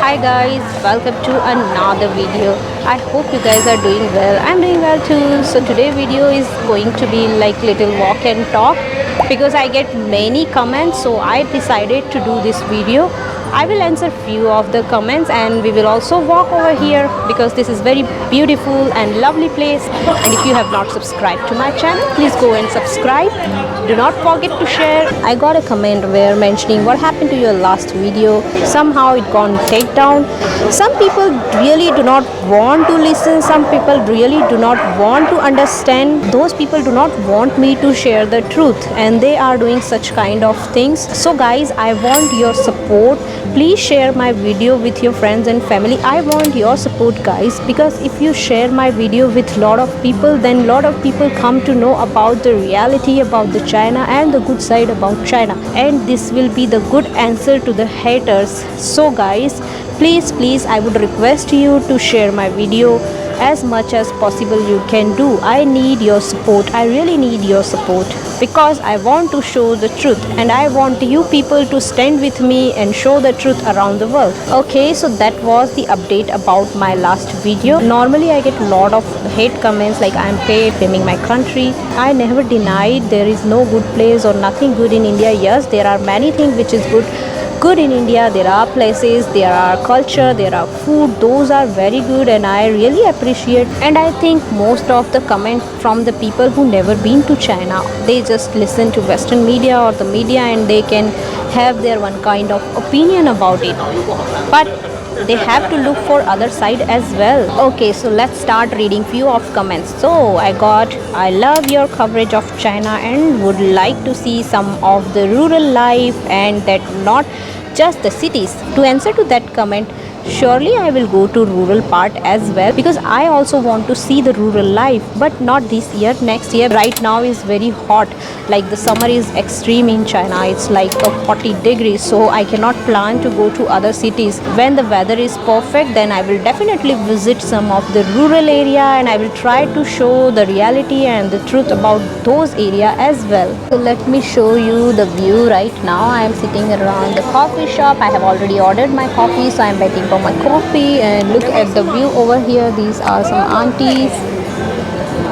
Hi guys, welcome to another video. I hope you guys are doing well. I'm doing well too. So today video is going to be like little walk and talk because I get many comments, so I decided to do this video. I will answer few of the comments and we will also walk over here because this is very beautiful and lovely place. And if you have not subscribed to my channel, please go and subscribe. Do not forget to share. I got a comment where mentioning what happened to your last video. Somehow it gone take down. Some people really do not want to listen. Some people really do not want to understand. Those people do not want me to share the truth and they are doing such kind of things. So guys, I want your support. Please share my video with your friends and family. I want your support guys, because if you share my video with lot of people, then lot of people come to know about the reality about the China and the good side about China, and this will be the good answer to the haters. So guys, please I would request you to share my video as much as possible you can do. I need your support. I really need your support because I want to show the truth and I want you people to stand with me and show the truth around the world. Okay, so that was the update about my last video. Normally I get a lot of hate comments like I'm paid blaming my country. I never denied there is no good place or nothing good in India. Yes, there are many things which is good in India. There are places, there are culture, there are food, those are very good and I really appreciate. And I think most of the comment from the people who never been to China, they just listen to Western media or the media and they can have their one kind of opinion about it, but they have to look for other side as well. Okay, so let's start reading few of comments. So I love your coverage of China and would like to see some of the rural life and that not just the cities. To answer to that comment, surely I will go to rural part as well because I also want to see the rural life, but not this year, next year. Right now is very hot, like the summer is extreme in China. It's like a 40 degrees, so I cannot plan to go to other cities. When the weather is perfect, then I will definitely visit some of the rural area and I will try to show the reality and the truth about those area as well. So let me show you the view. Right now I am sitting around the coffee shop. I have already ordered my coffee, so I am waiting for my coffee and look at the view over here. These are some aunties,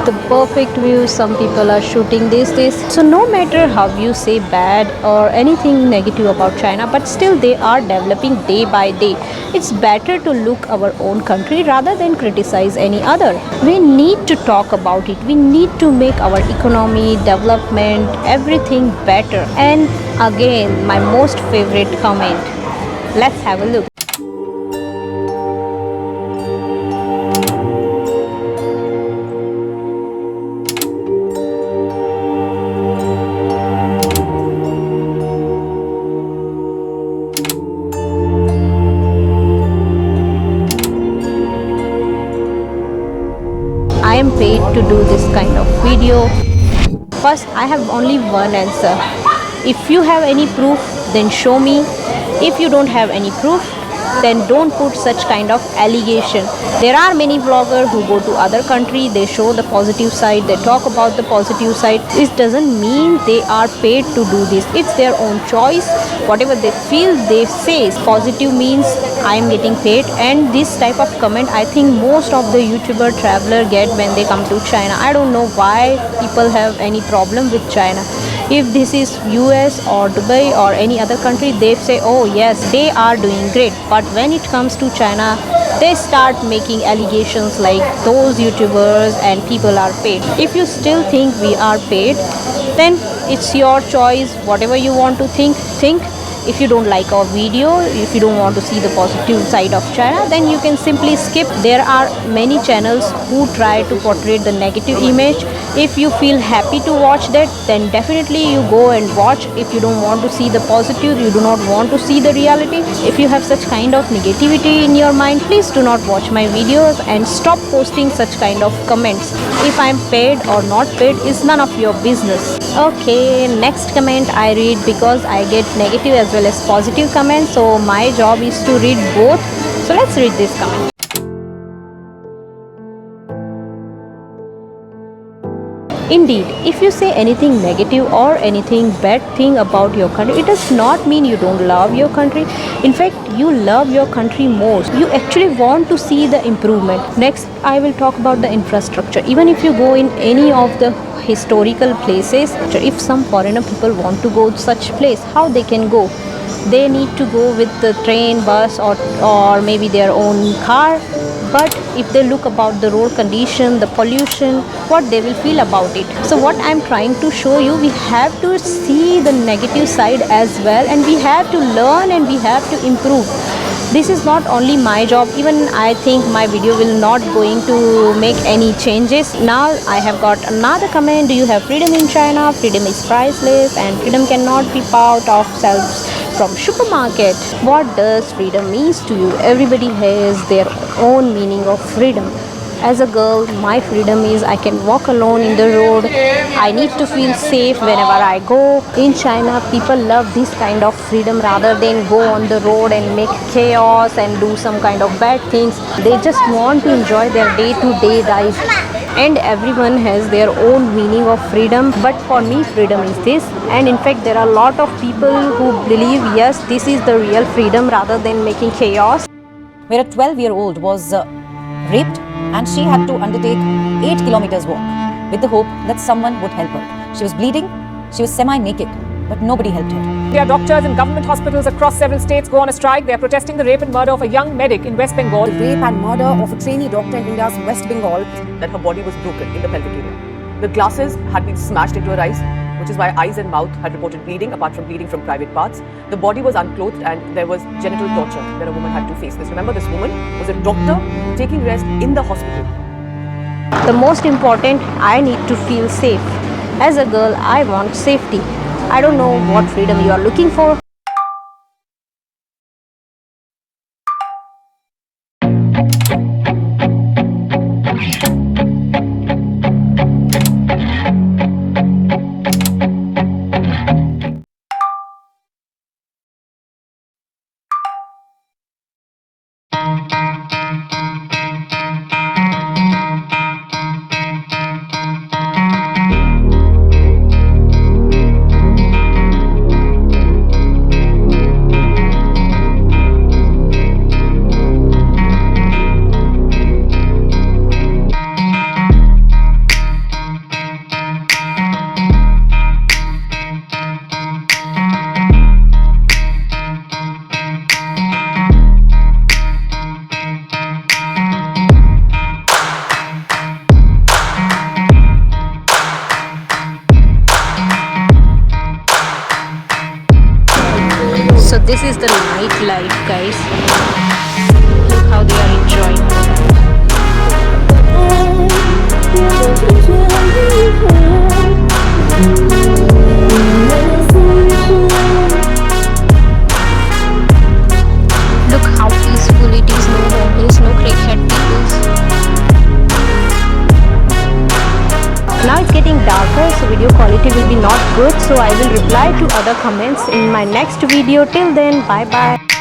the perfect view. Some people are shooting this. So no matter how you say bad or anything negative about China, but still they are developing day by day. It's better to look our own country rather than criticize any other. We need to talk about it. We need to make our economy, development, everything better. And again, my most favorite comment. Let's have a look. I am paid to do this kind of video. First, I have only one answer. If you have any proof, then show me. If you don't have any proof, then don't put such kind of allegation. There are many vloggers who go to other country, they show the positive side, they talk about the positive side. It doesn't mean they are paid to do this. It's their own choice. Whatever they feel, they say. Positive means I am getting paid, and this type of comment I think most of the YouTuber traveler get when they come to China. I don't know why people have any problem with China. If this is US or Dubai or any other country, they say, oh yes, they are doing great. But when it comes to China, they start making allegations like those YouTubers and people are paid. If you still think we are paid, then it's your choice. Whatever you want to think. If you don't like our video, if you don't want to see the positive side of China, then you can simply skip. There are many channels who try to portray the negative image. If you feel happy to watch that, then definitely you go and watch. If you don't want to see the positive, you do not want to see the reality, if you have such kind of negativity in your mind, please do not watch my videos and stop posting such kind of comments. If I'm paid or not paid is none of your business. Okay, next comment I read because I get negative as well as positive comments, so my job is to read both. So let's read this comment. Indeed, if you say anything negative or anything bad thing about your country, it does not mean you don't love your country. In fact, you love your country most. You actually want to see the improvement. Next, I will talk about the infrastructure. Even if you go in any of the historical places, if some foreigner people want to go to such place, how they can go? They need to go with the train, bus, or maybe their own car. But if they look about the road condition, the pollution, what they will feel about it. So what I'm trying to show you, we have to see the negative side as well, and we have to learn and we have to improve. This is not only my job, even I think my video will not going to make any changes. Now I have got another comment. Do you have freedom in China? Freedom is priceless and freedom cannot be bought or sold from supermarket. What does freedom means to you? Everybody has their own meaning of freedom. As a girl, my freedom is I can walk alone in the road. I need to feel safe whenever I go. In China, people love this kind of freedom rather than go on the road and make chaos and do some kind of bad things. They just want to enjoy their day-to-day life. And everyone has their own meaning of freedom. But for me, freedom is this. And in fact, there are a lot of people who believe, yes, this is the real freedom rather than making chaos. Where a 12-year-old was raped and she had to undertake 8 kilometers walk with the hope that someone would help her. She was bleeding, she was semi-naked, but nobody helped her. There are doctors in government hospitals across several states go on a strike. They are protesting the rape and murder of a young medic in West Bengal. The rape and murder of a trainee doctor in India's West Bengal. That her body was broken in the pelvic area. The glasses had been smashed into her eyes, which is why eyes and mouth had reported bleeding, apart from bleeding from private parts. The body was unclothed and there was genital torture that a woman had to face. This. Remember, this woman was a doctor taking rest in the hospital. The most important, I need to feel safe. As a girl, I want safety. I don't know what freedom you are looking for. So this is the nightlife, guys. Look how they are enjoying. Look how peaceful it is. No homeless, no crackhead people. Now it's getting darker, so video quality will be not good, so I will reply to other comments in my next video. Till then, bye bye.